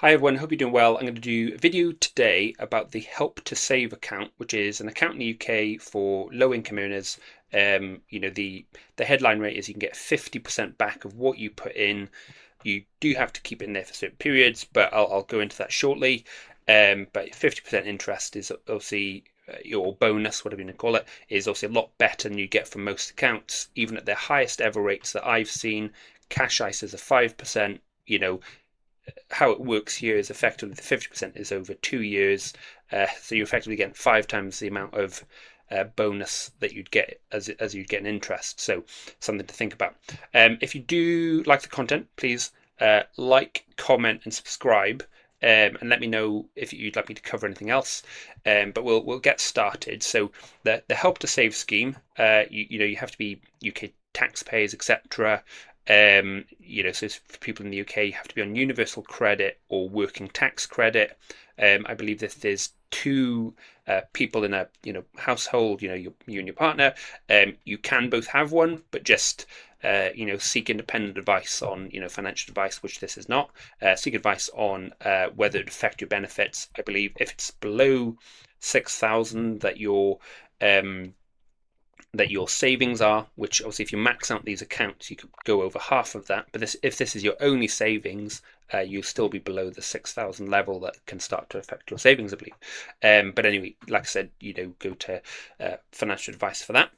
Hi everyone, hope you're doing well. I'm going to do a video today about the Help to Save account, which is an account in the UK for low-income earners. The headline rate is you can get 50% back of what you put in. You do have to keep it in there for certain periods, but I'll go into that shortly. But 50% interest is obviously your bonus, whatever you want to call it, is obviously a lot better than you get from most accounts, even at their highest ever rates that I've seen. Cash ISAs are 5%. How it works here is effectively the 50% is over 2 years, so you're effectively getting 5 times the amount of bonus that you'd get as you'd get an interest. So something to think about. If you do like the content, please like, comment, and subscribe. And let me know if you'd like me to cover anything else. But we'll get started. So the Help to Save scheme, you have to be UK taxpayers, etc. So for people in the UK, you have to be on universal credit or working tax credit. I believe that there's two people in a household, you and your partner. You can both have one, but just seek independent advice on financial advice, which this is not. Seek advice on whether it affect your benefits. I believe if it's below 6,000 that your savings are, which obviously if you max out these accounts, you could go over half of that. But if this is your only savings, you'll still be below the 6,000 level that can start to affect your savings, I believe. But anyway, like I said, go to financial advice for that.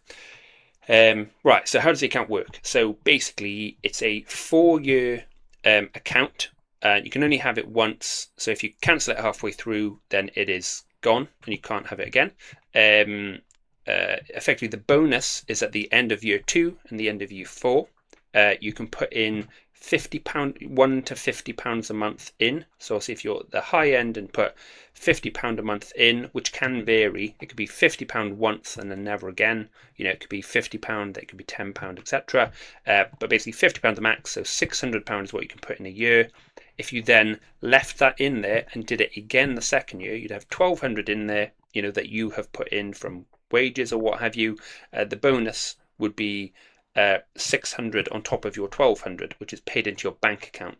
Right, so how does the account work? So basically, it's a 4-year account. You can only have it once. So if you cancel it halfway through, then it is gone and you can't have it again. Effectively, the bonus is at the end of year 2 and the end of year 4. You can put in £50, £1 to £50 a month in. So obviously if you're at the high end and put £50 a month in, which can vary, it could be £50 once and then never again. It could be £50, it could be £10, etc. But basically £50 the max, so £600 is what you can put in a year. If you then left that in there and did it again the second year, you'd have 1,200 in there, that you have put in from wages or what have you. The bonus would be 600 on top of your 1,200, which is paid into your bank account.